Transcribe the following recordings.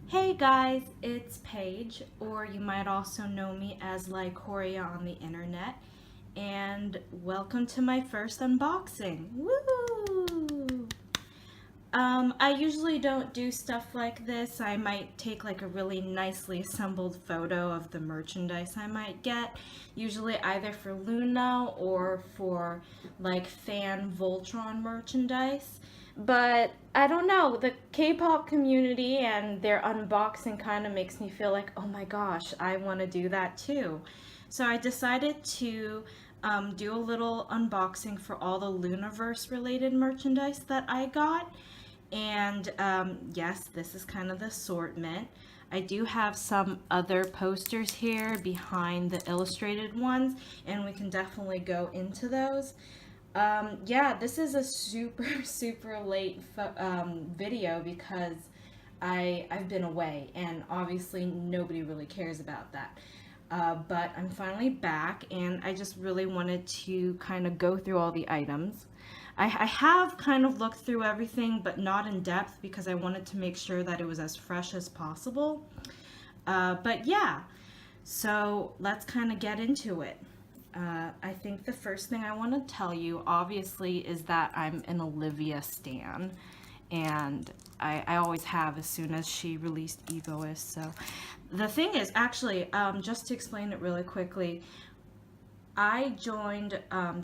Hey guys, it's Paige, or you might also know me as Lycoria on the internet, and welcome to my first unboxing. Woo! I usually don't do stuff like this. I might take like a really nicely assembled photo of the merchandise I might get, usually either for Loona or for like fan Voltron merchandise. But I don't know, the K-pop community and their unboxing kind of makes me feel like, oh my gosh, I want to do that too. So I decided to do a little unboxing for all the Loonaverse related merchandise that I got. And yes, this is kind of the assortment. I do have some other posters here behind the illustrated ones, and we can definitely go into those. Yeah, this is a super late video because I've been away, and obviously nobody really cares about that. But I'm finally back, and I just really wanted to kind of go through all the items. I have kind of looked through everything, but not in depth because I wanted to make sure that it was as fresh as possible. But yeah, so let's kind of get into it. I think the first thing I want to tell you, obviously, is that I'm an Olivia stan, and I always have as soon as she released Egoist. So the thing is, actually, just to explain it really quickly, I joined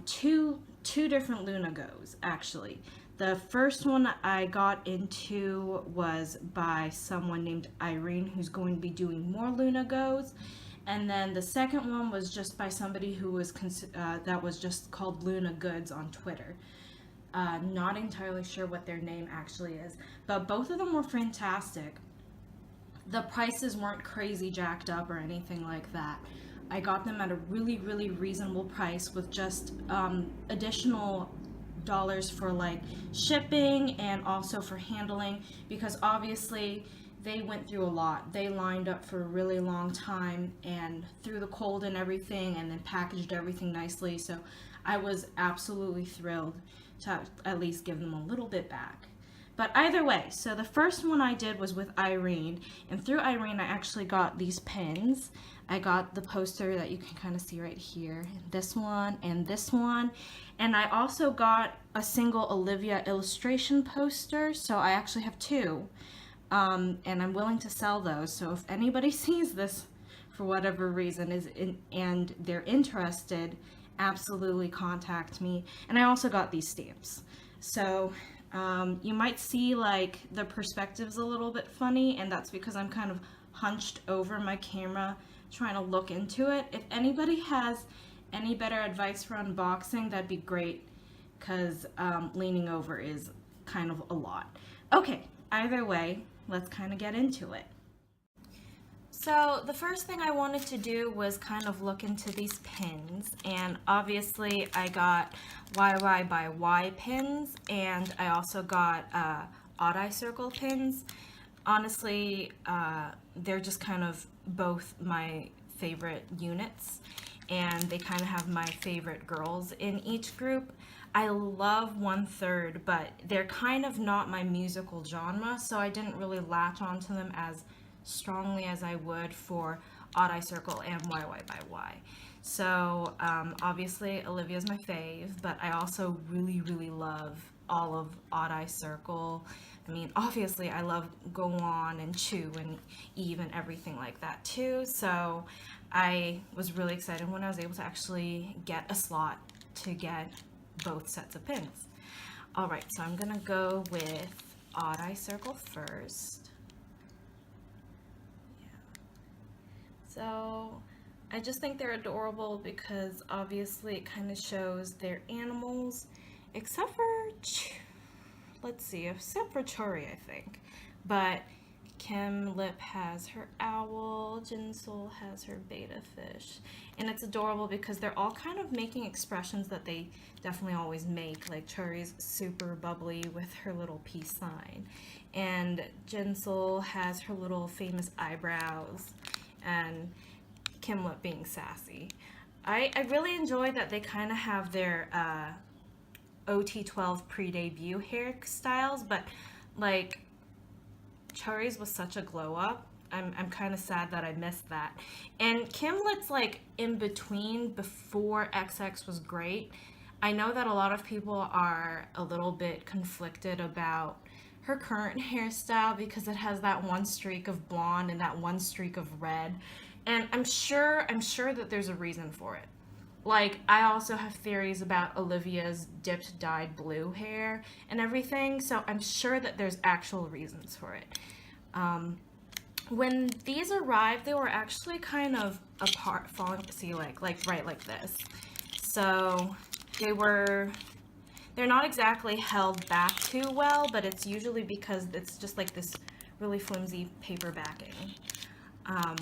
two different Loona Goes actually. The first one I got into was by someone named Irene, who's going to be doing more Loona Goes, and then the second one was just by somebody who was that was just called Loona Goods on Twitter. Not entirely sure what their name actually is, but both of them were fantastic. The prices weren't crazy jacked up or anything like that. I got them at a really reasonable price with just additional dollars for like shipping and also for handling, because obviously they went through a lot. They lined up for a really long time and through the cold and everything, and then packaged everything nicely. So I was absolutely thrilled to at least give them a little bit back. But either way, so the first one I did was with Irene, and through Irene I actually got these pins. I got the poster that you can kind of see right here, this one and this one, and I also got a single Olivia illustration poster, so I actually have two, and I'm willing to sell those. So if anybody sees this for whatever reason and they're interested, absolutely contact me. And I also got these stamps. So you might see like the perspective's a little bit funny, and that's because I'm kind of hunched over my camera trying to look into it. If anybody has any better advice for unboxing, that'd be great, because leaning over is kind of a lot. Okay, either way, let's kind of get into it. So the first thing I wanted to do was kind of look into these pins, and obviously I got YY by Y pins, and I also got odd eye circle pins. Honestly, they're just kind of both my favorite units, and they kind of have my favorite girls in each group. I love 1/3, but they're kind of not my musical genre, so I didn't really latch onto them as strongly as I would for Odd Eye Circle and YY by Y. So obviously Olivia's my fave, but I also really love all of Odd Eye Circle. I mean, obviously I love Go On and Chew and Eve and everything like that too. So I was really excited when I was able to actually get a slot to get both sets of pins. All right, so I'm gonna go with Odd Eye Circle first. So I just think they're adorable because obviously it kind of shows their animals, except for, let's see, except for Chori, I think. But Kim Lip has her owl, Jinsol has her beta fish, and it's adorable because they're all kind of making expressions that they definitely always make. Like Chori's super bubbly with her little peace sign, and Jinsol has her little famous eyebrows, and Kim Lip being sassy. I really enjoy that they kind of have their OT12 pre-debut hairstyles, but like Cherries was such a glow up. I'm kind of sad that I missed that. And Kimlet's like in between before XX was great. I know that a lot of people are a little bit conflicted about her current hairstyle because it has that one streak of blonde and that one streak of red. And I'm sure that there's a reason for it. Like, I also have theories about Olivia's dipped dyed blue hair and everything, so I'm sure that there's actual reasons for it. When these arrived, they were actually kind of apart, falling, see, like right like this. So they're not exactly held back too well, but it's usually because it's just like this really flimsy paper backing.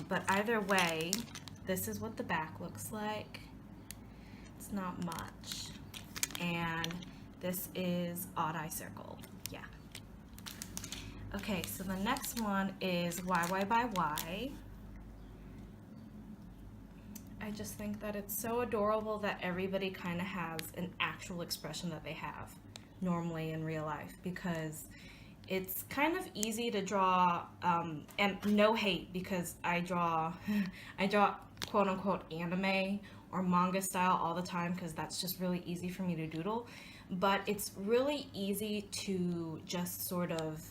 But either way, this is what the back looks like. It's not much. And this is Odd Eye Circle. Yeah. Okay, so the next one is YY by Y. I just think that it's so adorable that everybody kind of has an actual expression that they have normally in real life, because it's kind of easy to draw, and no hate, because I draw quote unquote anime or manga style all the time because that's just really easy for me to doodle, but it's really easy to just sort of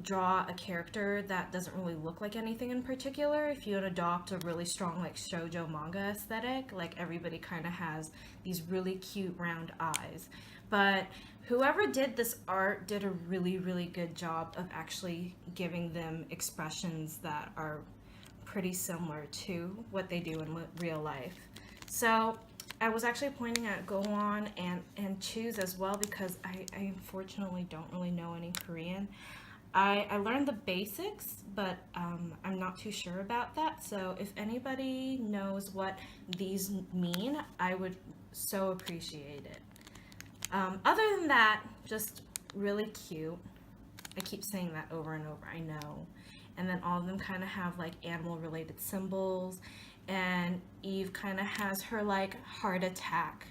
draw a character that doesn't really look like anything in particular. If you adopt a really strong like shoujo manga aesthetic, like everybody kind of has these really cute round eyes. But whoever did this art did a really good job of actually giving them expressions that are pretty similar to what they do in real life. So I was actually pointing at Go On and Choose as well, because I unfortunately don't really know any Korean. I learned the basics, but I'm not too sure about that. So if anybody knows what these mean, I would so appreciate it. Other than that, just really cute. I keep saying that over and over, I know. And then all of them kind of have like animal related symbols, and Eve kind of has her like heart attack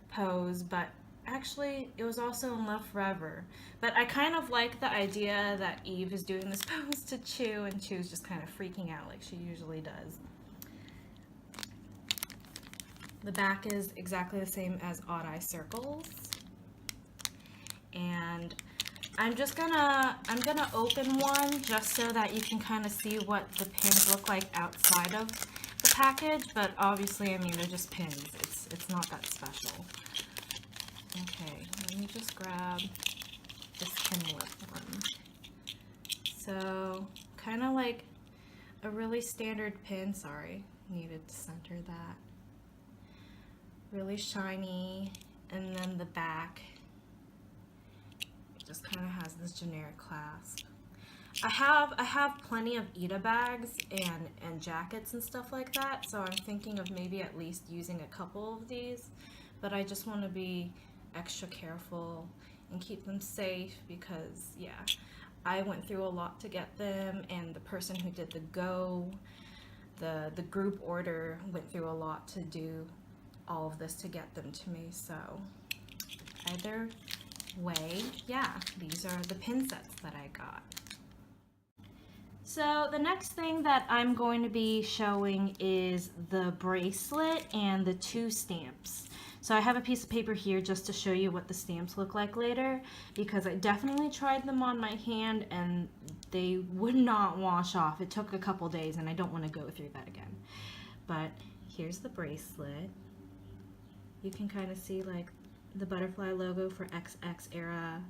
pose, but actually it was also in Love Forever. But I kind of like the idea that Eve is doing this pose to Chew, and Chew's just kind of freaking out like she usually does. The back is exactly the same as Odd Eye Circles. And I'm gonna open one just so that you can kind of see what the pins look like outside of the package, but obviously, I mean, they're just pins. It's not that special. Okay, let me just grab this pinlet one. So, kind of like a really standard pin. Sorry, needed to center that. Really shiny, and then the back just kind of has this generic clasp. I have plenty of Ida bags and jackets and stuff like that, so I'm thinking of maybe at least using a couple of these, but I just want to be extra careful and keep them safe, because yeah, I went through a lot to get them, and the person who did the group order went through a lot to do all of this to get them to me. So either way, yeah, these are the pin sets that I got. So the next thing that I'm going to be showing is the bracelet and the 2 stamps. So I have a piece of paper here just to show you what the stamps look like later, because I definitely tried them on my hand and they would not wash off. It took a couple days and I don't want to go through that again. But here's the bracelet. You can kind of see like the butterfly logo for XX era,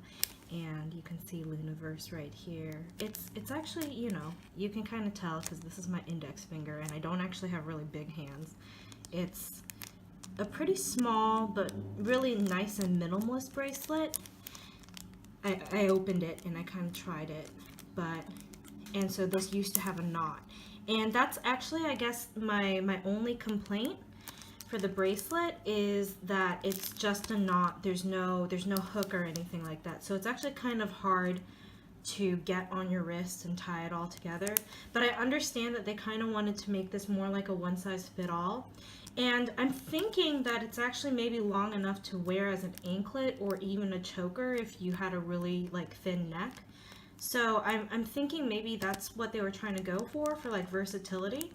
and you can see Loonaverse right here. It's actually, you know, you can kind of tell because this is my index finger and I don't actually have really big hands. It's a pretty small but really nice and minimalist bracelet. I opened it and I kind of tried it, and so this used to have a knot, and that's actually, I guess, my only complaint for the bracelet is that it's just a knot. There's no hook or anything like that, so it's actually kind of hard to get on your wrist and tie it all together. But I understand that they kind of wanted to make this more like a one-size-fit-all, and I'm thinking that it's actually maybe long enough to wear as an anklet or even a choker if you had a really like thin neck. So I'm thinking maybe that's what they were trying to go for like versatility.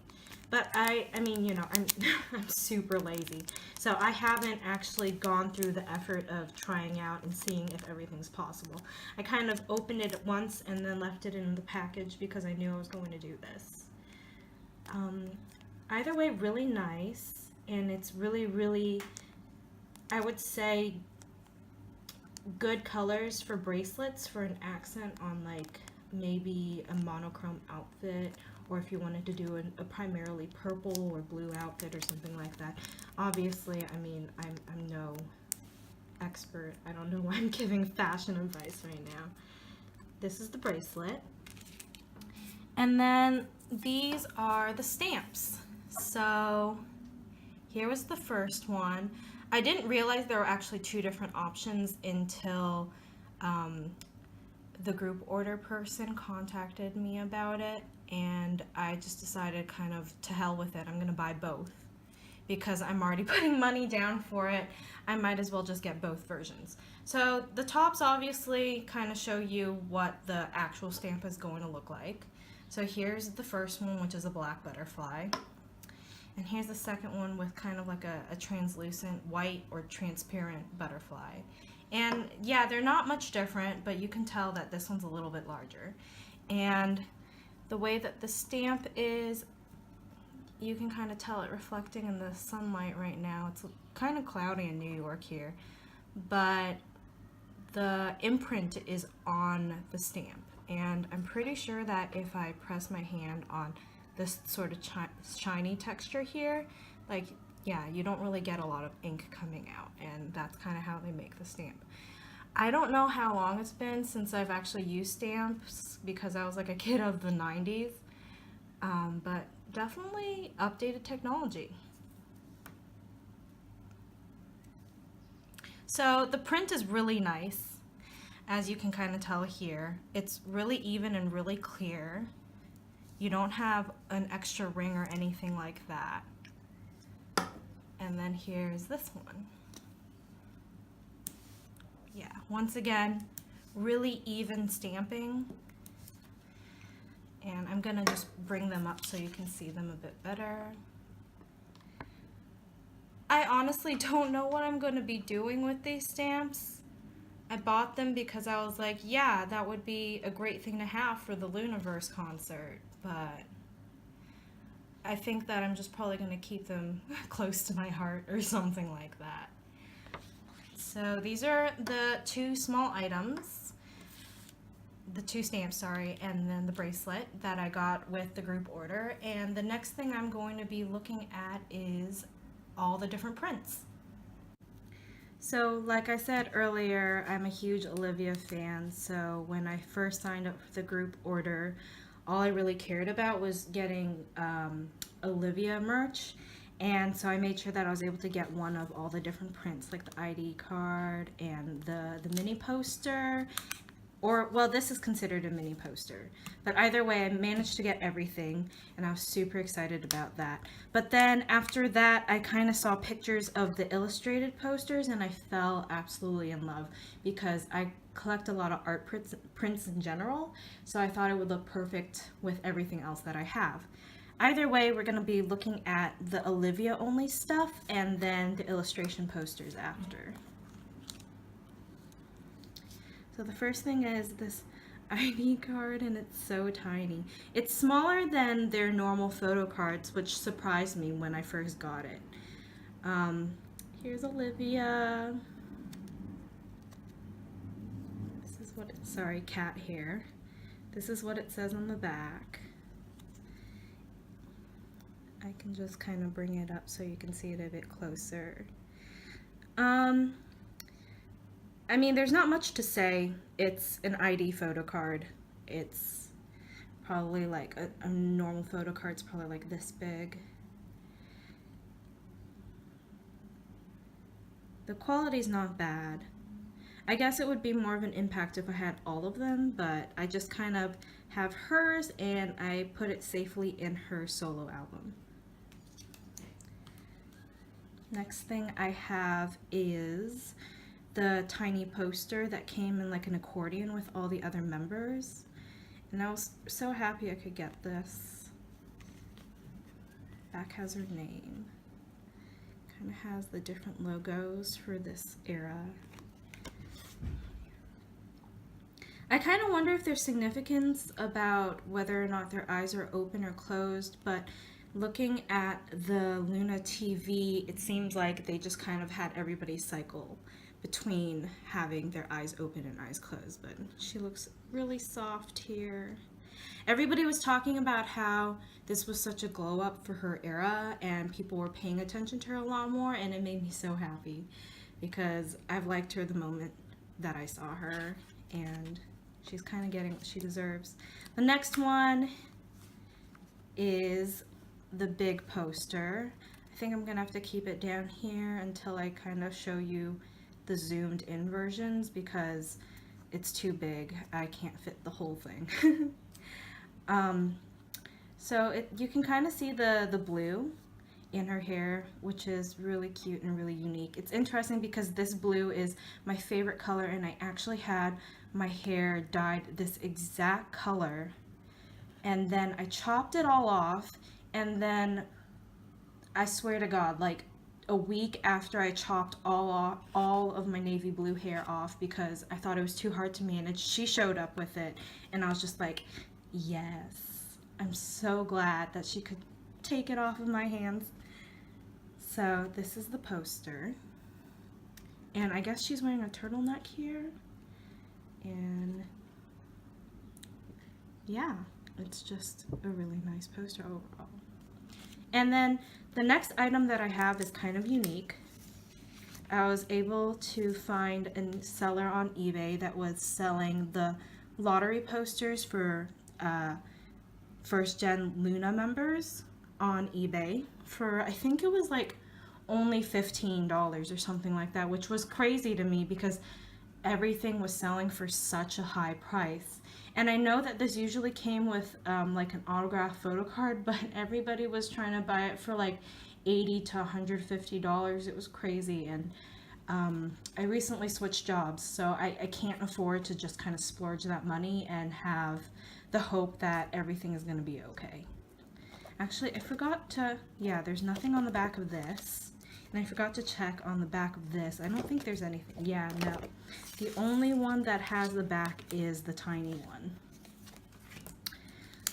But I mean, you know, I'm super lazy. So I haven't actually gone through the effort of trying out and seeing if everything's possible. I kind of opened it once and then left it in the package because I knew I was going to do this. Either way, really nice. And it's really, really, I would say, good colors for bracelets for an accent on like maybe a monochrome outfit, or if you wanted to do a primarily purple or blue outfit or something like that. Obviously, I mean, I'm no expert. I don't know why I'm giving fashion advice right now. This is the bracelet. And then these are the stamps. So here was the first one. I didn't realize there were actually two different options until the group order person contacted me about it, and I just decided kind of to hell with it. I'm gonna buy both because I'm already putting money down for it. I might as well just get both versions. So the tops obviously kind of show you what the actual stamp is going to look like. So here's the first one, which is a black butterfly. And here's the second one with kind of like a translucent white or transparent butterfly. And yeah, they're not much different, but you can tell that this one's a little bit larger. And the way that the stamp is, you can kind of tell it reflecting in the sunlight right now. It's kind of cloudy in New York here, but the imprint is on the stamp. And I'm pretty sure that if I press my hand on this sort of shiny texture here, like, yeah, you don't really get a lot of ink coming out, and that's kind of how they make the stamp. I don't know how long it's been since I've actually used stamps because I was like a kid of the 90s, but definitely updated technology. So the print is really nice, as you can kind of tell here. It's really even and really clear. You don't have an extra ring or anything like that. And then here's this one. Yeah, once again, really even stamping. And I'm gonna just bring them up so you can see them a bit better. I honestly don't know what I'm gonna be doing with these stamps. I bought them because I was like, yeah, that would be a great thing to have for the Loonaverse concert, but I think that I'm just probably going to keep them close to my heart or something like that. So these are the two small items, the two stamps, sorry, and then the bracelet that I got with the group order. And the next thing I'm going to be looking at is all the different prints. So like I said earlier, I'm a huge Olivia fan, so when I first signed up for the group order, all I really cared about was getting Olivia merch, and so I made sure that I was able to get one of all the different prints, like the ID card and the mini poster, or, well, this is considered a mini poster, but either way I managed to get everything, and I was super excited about that. But then after that I kind of saw pictures of the illustrated posters and I fell absolutely in love because I collect a lot of art prints in general, so I thought it would look perfect with everything else that I have. Either way, we're going to be looking at the Olivia only stuff and then the illustration posters after. So the first thing is this ID card, and it's so tiny. It's smaller than their normal photo cards, which surprised me when I first got it. Here's Olivia. This is what it, sorry, cat hair. This is what it says on the back. I can just kind of bring it up so you can see it a bit closer. I mean, there's not much to say. It's an ID photo card. It's probably like a normal photo card's probably like this big. The quality's not bad. I guess it would be more of an impact if I had all of them, but I just kind of have hers and I put it safely in her solo album. Next thing I have is the tiny poster that came in like an accordion with all the other members. And I was so happy I could get this. Back has her name. Kind of has the different logos for this era. I kind of wonder if there's significance about whether or not their eyes are open or closed, but looking at the Loona TV, it seems like they just kind of had everybody cycle between having their eyes open and eyes closed, but she looks really soft here. Everybody was talking about how this was such a glow up for her era and people were paying attention to her a lot more, and it made me so happy because I've liked her the moment that I saw her, and she's kind of getting what she deserves. The next one is the big poster. I think I'm gonna have to keep it down here until I kind of show you the zoomed in versions because it's too big. I can't fit the whole thing. So you can kind of see the blue in her hair, which is really cute and really unique. It's interesting because this blue is my favorite color, and I actually had my hair dyed this exact color, and then I chopped it all off, and then I swear to God, like a week after I chopped all of my navy blue hair off because I thought it was too hard to me, and she showed up with it, and I was just like, yes, I'm so glad that she could take it off of my hands. So this is the poster, and I guess she's wearing a turtleneck here, and yeah, it's just a really nice poster overall. And then the next item that I have is kind of unique. I was able to find a seller on eBay that was selling the lottery posters for first gen Loona members on eBay for, I think it was like only $15 or something like that, which was crazy to me because everything was selling for such a high price. And I know that this usually came with like an autographed photo card, but everybody was trying to buy it for like $80 to $150. It was crazy. And I recently switched jobs, so I can't afford to just kind of splurge that money and have the hope that everything is going to be okay. Actually, I forgot to, yeah, there's nothing on the back of this. And I forgot to check on the back of this. I don't think there's anything. Yeah, no. The only one that has the back is the tiny one.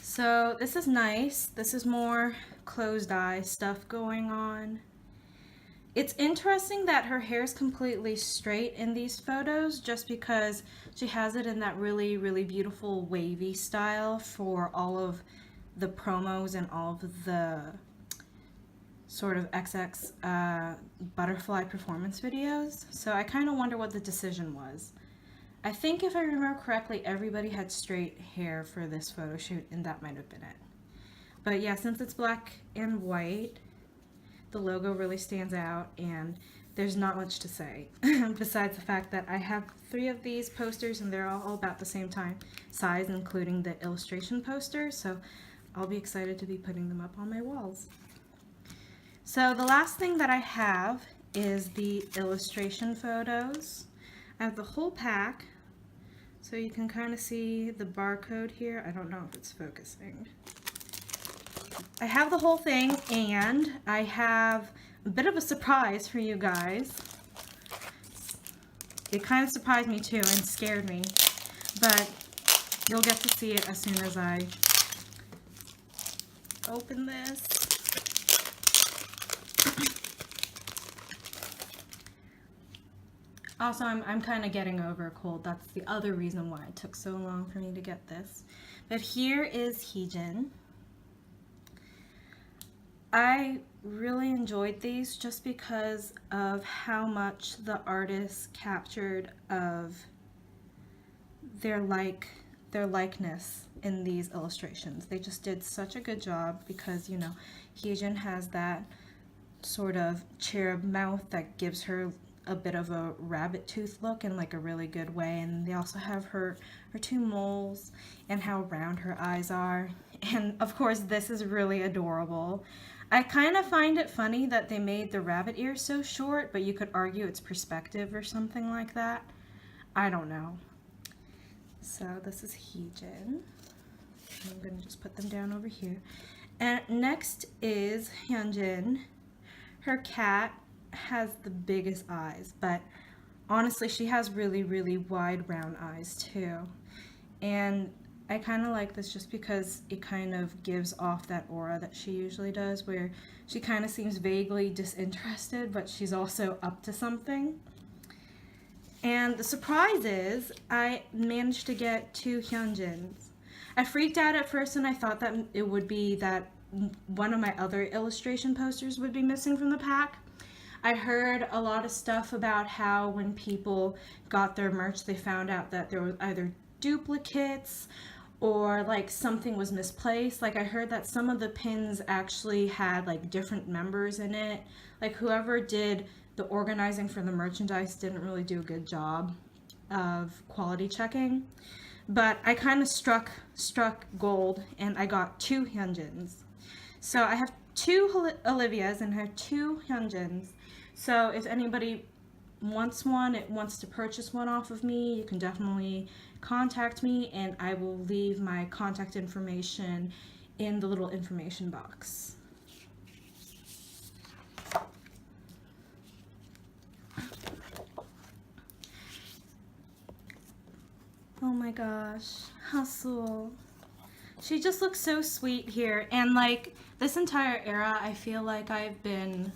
So this is nice. This is more closed eye stuff going on. It's interesting that her hair is completely straight in these photos just because she has it in that really, really beautiful wavy style for all of the promos and all of the sort of XX butterfly performance videos. So I kind of wonder what the decision was. I think if I remember correctly, everybody had straight hair for this photo shoot, and that might have been it. But yeah, since it's black and white, the logo really stands out, and there's not much to say besides the fact that I have 3 of these posters and they're all about the same size, including the illustration poster, so I'll be excited to be putting them up on my walls. So the last thing that I have is the illustration photos. I have the whole pack, so you can kind of see the barcode here. I don't know if it's focusing. I have the whole thing, and I have a bit of a surprise for you guys. It kind of surprised me too and scared me, but you'll get to see it as soon as I open this. Also, I'm kind of getting over a cold. That's the other reason why it took so long for me to get this. But here is Heejun. I really enjoyed these just because of how much the artists captured of their likeness in these illustrations. They just did such a good job because, you know, Heejun has that sort of cherub mouth that gives her a bit of a rabbit tooth look in like a really good way, and they also have her 2 moles and how round her eyes are, and of course this is really adorable. I kind of find it funny that they made the rabbit ears so short, but you could argue it's perspective or something like that. I don't know. So this is Heejun. I'm going to just put them down over here. And next is Eunjin. Her cat has the biggest eyes, but honestly, she has really, really wide round eyes too. And I kind of like this just because it kind of gives off that aura that she usually does, where she kind of seems vaguely disinterested, but she's also up to something. And the surprise is, I managed to get 2 Hyunjins. I freaked out at first and I thought that it would be that one of my other illustration posters would be missing from the pack. I heard a lot of stuff about how when people got their merch, they found out that there was either duplicates or like something was misplaced. Like I heard that some of the pins actually had like different members in it. Like whoever did the organizing for the merchandise didn't really do a good job of quality checking. But I kind of struck gold and I got 2 Hyunjins. So I have 2 Olivias and I have 2 Hyunjins. So if anybody wants to purchase one off of me, you can definitely contact me and I will leave my contact information in the little information box. Oh my gosh, Hasul. She just looks so sweet here, and like this entire era I feel like I've been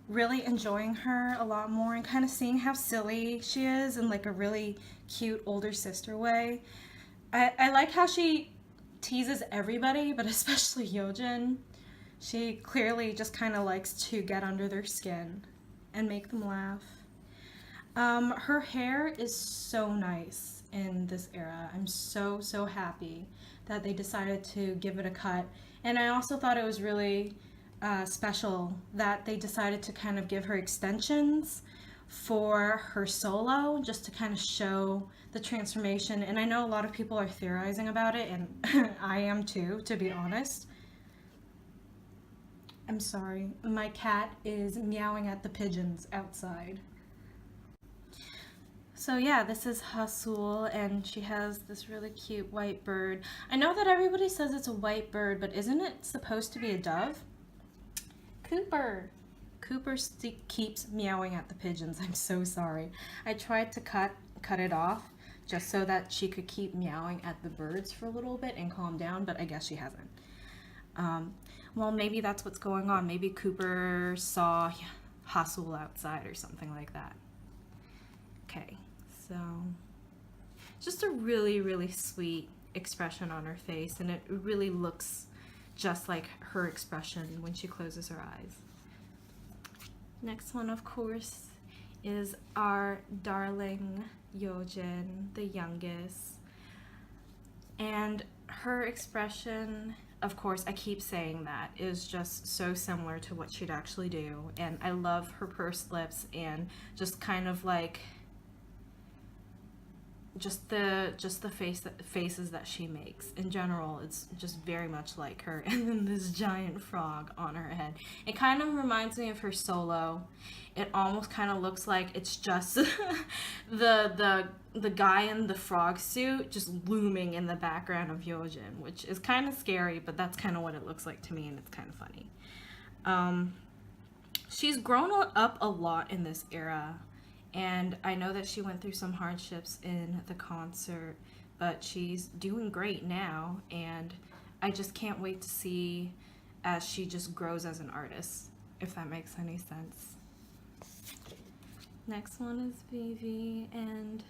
really enjoying her a lot more and kind of seeing how silly she is in like a really cute older sister way. I like how she teases everybody, but especially Yeo Jin. She clearly just kind of likes to get under their skin and make them laugh. Her hair is so nice in this era. I'm so happy that they decided to give it a cut. And I also thought it was really special that they decided to kind of give her extensions for her solo, just to kind of show the transformation. And I know a lot of people are theorizing about it, and I am too, to be honest. I'm sorry, my cat is meowing at the pigeons outside. So yeah, this is Hasul, and she has this really cute white bird. I know that everybody says it's a white bird, but isn't it supposed to be a dove? Cooper! Cooper keeps meowing at the pigeons. I'm so sorry. I tried to cut it off just so that she could keep meowing at the birds for a little bit and calm down, but I guess she hasn't. Well, maybe that's what's going on. Maybe Cooper saw Hasul outside or something like that. Okay. So, just a really sweet expression on her face, and it really looks just like her expression when she closes her eyes. Next one, of course, is our darling Yeo Jin, the youngest. And her expression, of course, I keep saying that, is just so similar to what she'd actually do. And I love her pursed lips and just kind of like just the faces that she makes. In general, it's just very much like her. And then this giant frog on her head. It kind of reminds me of her solo. It almost kind of looks like it's just the guy in the frog suit just looming in the background of Yeo Jin, which is kind of scary, but that's kind of what it looks like to me, and it's kind of funny. She's grown up a lot in this era. And I know that she went through some hardships in the concert, but she's doing great now, and I just can't wait to see as she just grows as an artist, if that makes any sense. Next one is Vivi, and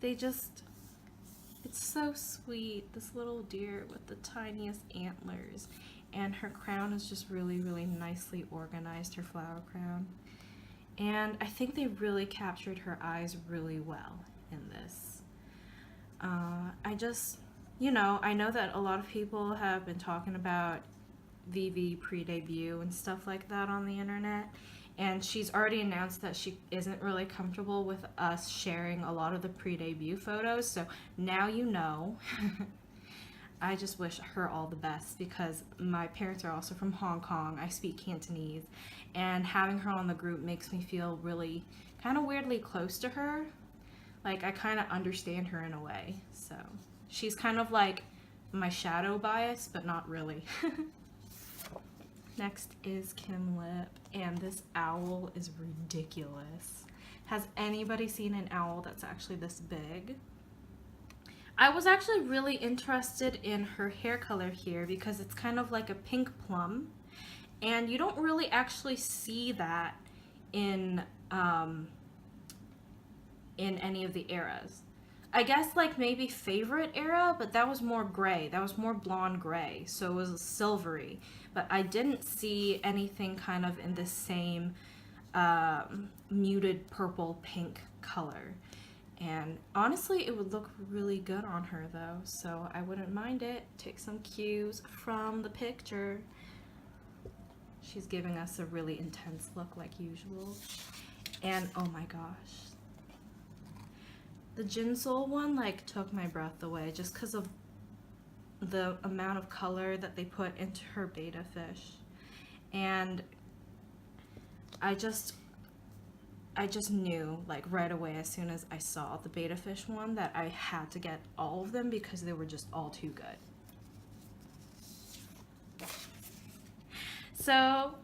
it's so sweet, this little deer with the tiniest antlers, and her crown is just really nicely organized, her flower crown. And I think they really captured her eyes really well in this. I just, I know that a lot of people have been talking about Vivi pre-debut and stuff like that on the internet. And she's already announced that she isn't really comfortable with us sharing a lot of the pre-debut photos. So now you know. I just wish her all the best because my parents are also from Hong Kong. I speak Cantonese, and having her on the group makes me feel really kind of weirdly close to her. Like I kind of understand her in a way. So she's kind of like my shadow bias, but not really. Next is Kim Lip, and this owl is ridiculous. Has anybody seen an owl that's actually this big? I was actually really interested in her hair color here because it's kind of like a pink plum, and you don't really actually see that in any of the eras. I guess like maybe favorite era, but that was more gray. That was more blonde gray, so it was silvery. But I didn't see anything kind of in the same muted purple pink color. And honestly, it would look really good on her though, so I wouldn't mind it. Take some cues from the picture. She's giving us a really intense look like usual. And oh my gosh. The Jinsol one like took my breath away just because of the amount of color that they put into her beta fish. And I just knew like right away as soon as I saw the beta fish one that I had to get all of them because they were just all too good. So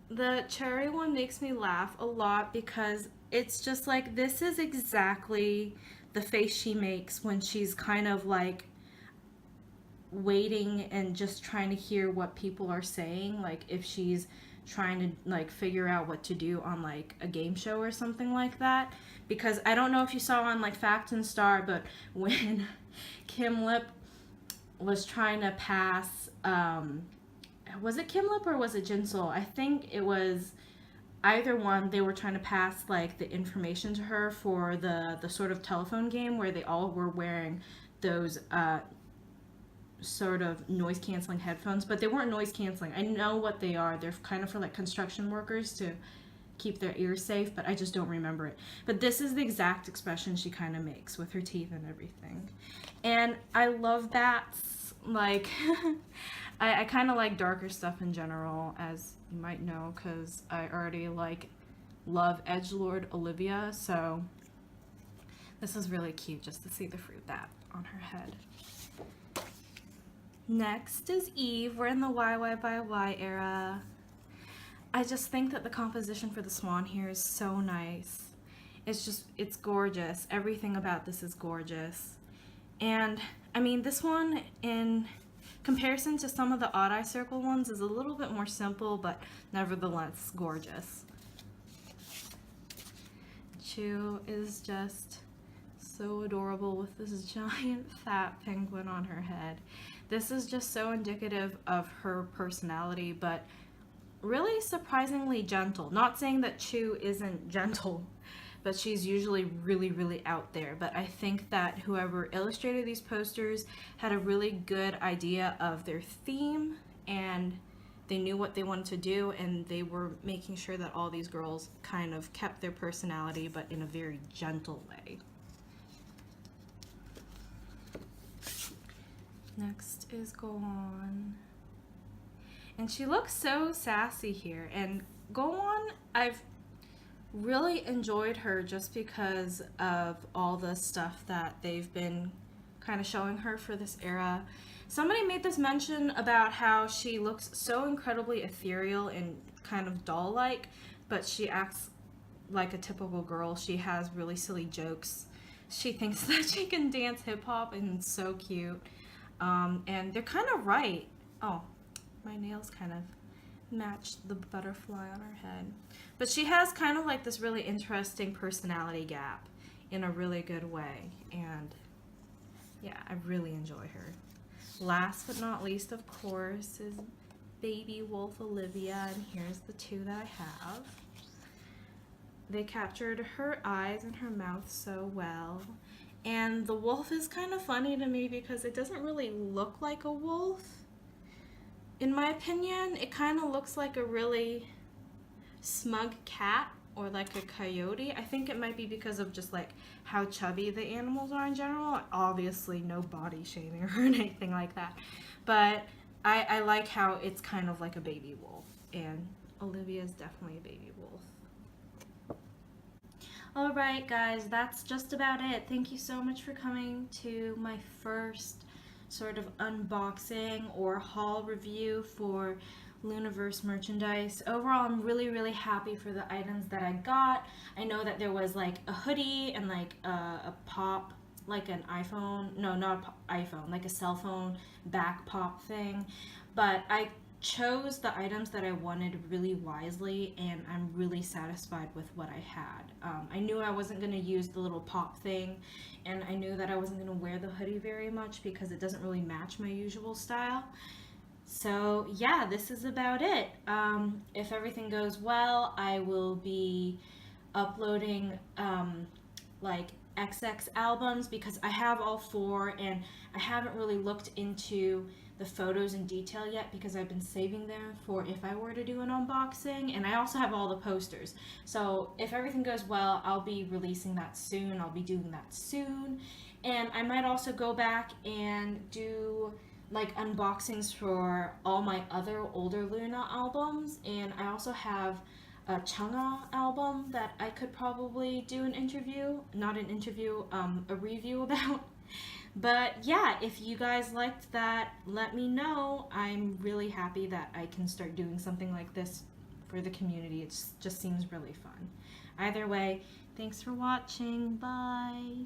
the cherry one makes me laugh a lot because it's just like, this is exactly the face she makes when she's kind of like waiting and just trying to hear what people are saying, like if she's trying to like figure out what to do on like a game show or something like that. Because I don't know if you saw on like Fact and Star, but when Kim Lip was trying to pass was it Kim Lip or was it Jinsol? I think it was either one. They were trying to pass like the information to her for the sort of telephone game where they all were wearing those sort of noise canceling headphones, but they weren't noise canceling. I know what they are. They're kind of for like construction workers to keep their ears safe, but I just don't remember it. But this is the exact expression she kind of makes with her teeth and everything. And I love bats. Like I kind of like darker stuff in general, as you might know, because I already like love edgelord Olivia, so this is really cute just to see the fruit bat on her head. Next is Eve. We're in the YY by Y era. I just think that the composition for the swan here is so nice. It's gorgeous. Everything about this is gorgeous. And I mean, this one in comparison to some of the odd eye circle ones is a little bit more simple, but nevertheless gorgeous. Chu is just so adorable with this giant fat penguin on her head. This is just so indicative of her personality, but really surprisingly gentle. Not saying that Chu isn't gentle, but she's usually really, really out there. But I think that whoever illustrated these posters had a really good idea of their theme, and they knew what they wanted to do, and they were making sure that all these girls kind of kept their personality, but in a very gentle way. Next is Go-On. And she looks so sassy here. And Go-On, I've really enjoyed her just because of all the stuff that they've been kind of showing her for this era. Somebody made this mention about how she looks so incredibly ethereal and kind of doll-like, but she acts like a typical girl. She has really silly jokes. She thinks that she can dance hip-hop, and it's so cute. And they're kind of right. Oh, my nails kind of matched the butterfly on her head. But she has kind of like this really interesting personality gap in a really good way. And yeah, I really enjoy her. Last but not least, of course, is Baby Wolf Olivia. And here's the two that I have. They captured her eyes and her mouth so well. And the wolf is kind of funny to me because it doesn't really look like a wolf. In my opinion, it kind of looks like a really smug cat or like a coyote. I think it might be because of just like how chubby the animals are in general. Obviously no body shaming or anything like that. But I like how it's kind of like a baby wolf. And Olivia is definitely a baby wolf. Alright guys, that's just about it. Thank you so much for coming to my first sort of unboxing or haul review for Loonaverse merchandise. Overall, I'm really happy for the items that I got. I know that there was like a hoodie and like a pop, like an iPhone, no, not an iPhone, like a cell phone back pop thing, but I chose the items that I wanted really wisely, and I'm really satisfied with what I had. I knew I wasn't going to use the little pop thing, and I knew that I wasn't going to wear the hoodie very much because it doesn't really match my usual style. So yeah, this is about it. If everything goes well, I will be uploading like XX albums because I have all four, and I haven't really looked into the photos in detail yet because I've been saving them for if I were to do an unboxing, and I also have all the posters. So if everything goes well, I'll be releasing that soon. I'll be doing that soon. And I might also go back and do like unboxings for all my other older Loona albums, and I also have a Changha album that I could probably do an interview, not an interview, a review about. But yeah, if you guys liked that, let me know. I'm really happy that I can start doing something like this for the community. It just seems really fun. Either way, thanks for watching. Bye.